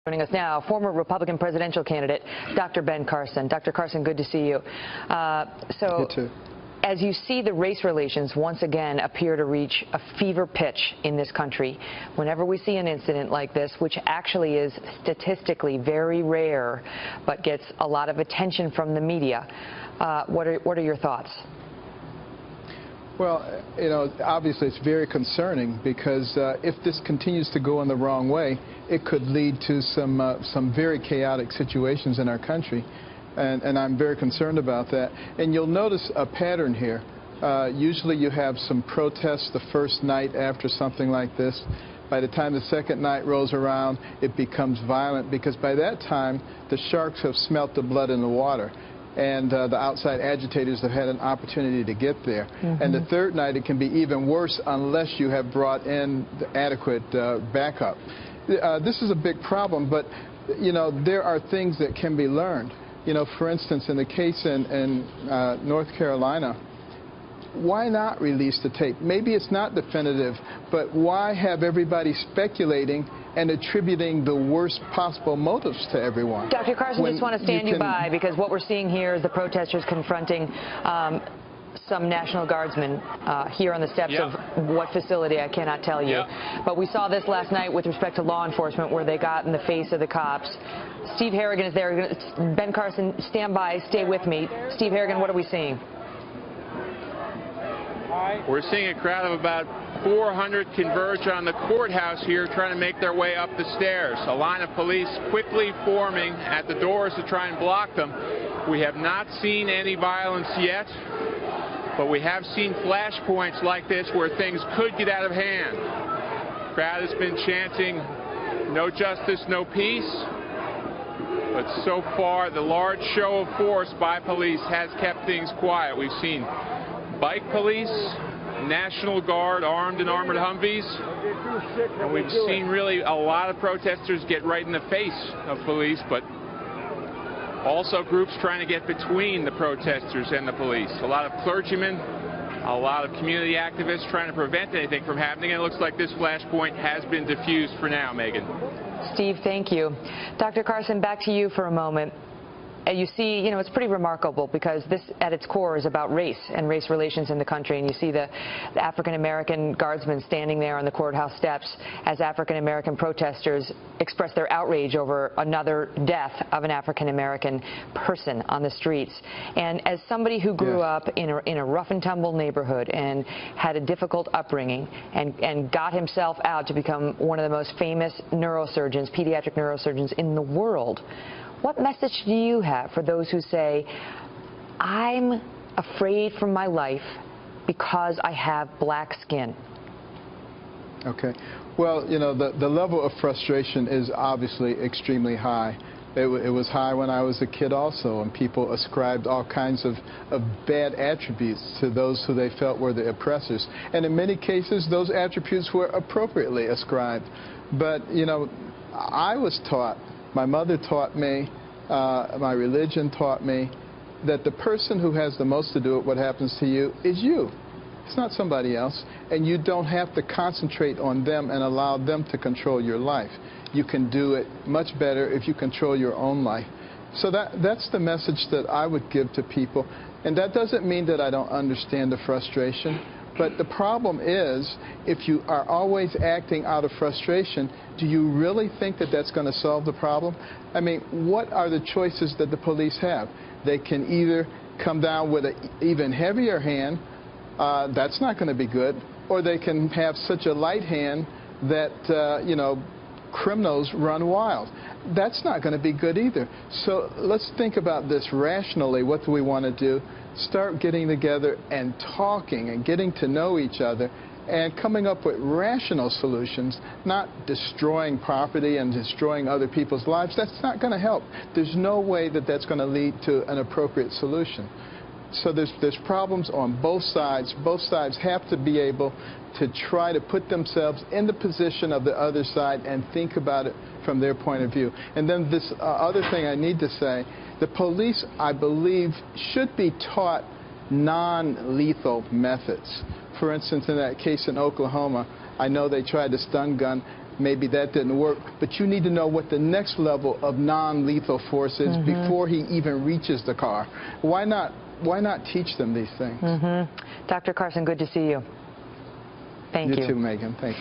Joining us now, former Republican presidential candidate, Dr. Ben Carson. Dr. Carson, good to see you. You too. As you see the race relations once again appear to reach a fever pitch in this country, whenever we see an incident like this, which actually is statistically very rare, but gets a lot of attention from the media, what are your thoughts? Well, obviously it's very concerning because if this continues to go in the wrong way, it could lead to some very chaotic situations in our country, and I'm very concerned about that. And you'll notice a pattern here. Usually you have some protests the first night after something like this. By the time the second night rolls around, it becomes violent because by that time the sharks have smelt the blood in the water. And the outside agitators have had an opportunity to get there. Mm-hmm. And the third night, it can be even worse unless you have brought in the adequate backup. This is a big problem, but, there are things that can be learned. For instance, in the case in North Carolina, why not release the tape? Maybe it's not definitive, but why have everybody speculating and attributing the worst possible motives to everyone? Dr. Carson, just want to stand you by, because what we're seeing here is the protesters confronting some National Guardsmen here on the steps of what facility, I cannot tell you. But we saw this last night with respect to law enforcement, where they got in the face of the cops. Steve Harrigan is there. Ben Carson, stand by, stay with me. Steve Harrigan, what are we seeing? We're seeing a crowd of about 400 converge on the courthouse here, trying to make their way up the stairs. A line of police quickly forming at the doors to try and block them. We have not seen any violence yet, but we have seen flashpoints like this where things could get out of hand. The crowd has been chanting, "No justice, no peace." But so far, the large show of force by police has kept things quiet. We've seen bike police, National Guard, armed and armored Humvees, and we've seen really a lot of protesters get right in the face of police, but also groups trying to get between the protesters and the police. A lot of clergymen, a lot of community activists trying to prevent anything from happening, and it looks like this flashpoint has been diffused for now, Megan. Steve, thank you. Dr. Carson, back to you for a moment. You see, it's pretty remarkable because this, at its core, is about race and race relations in the country. And you see the African-American guardsmen standing there on the courthouse steps as African-American protesters express their outrage over another death of an African-American person on the streets. And as somebody who grew up in a rough and tumble neighborhood and had a difficult upbringing and got himself out to become one of the most famous neurosurgeons, pediatric neurosurgeons in the world, what message do you have for those who say, I'm afraid for my life because I have black skin? Okay. Well, the level of frustration is obviously extremely high. It was high when I was a kid also, and people ascribed all kinds of bad attributes to those who they felt were the oppressors. And in many cases, those attributes were appropriately ascribed. But, I was taught, my mother taught me, my religion taught me, that the person who has the most to do with what happens to you is you. It's not somebody else, and you don't have to concentrate on them and allow them to control your life. You can do it much better if you control your own life. So that's the message that I would give to people, and that doesn't mean that I don't understand the frustration. But the problem is, if you are always acting out of frustration, do you really think that that's going to solve the problem? I mean, what are the choices that the police have? They can either come down with an even heavier hand, that's not going to be good, or they can have such a light hand that, criminals run wild. That's not going to be good either. So let's think about this rationally. What do we want to do? Start getting together and talking and getting to know each other and coming up with rational solutions, not destroying property and destroying other people's lives. That's not going to help. There's no way that that's going to lead to an appropriate solution. So there's problems on both sides. Both sides have to be able to try to put themselves in the position of the other side and think about it from their point of view. And then this other thing I need to say, the police, I believe, should be taught non-lethal methods. For instance, in that case in Oklahoma, I know they tried the stun gun. maybe that didn't work, but you need to know what the next level of non-lethal force is before he even reaches the car. Why not teach them these things? Dr. Carson, good to see you. Thank you. You too, Megan. Thank you.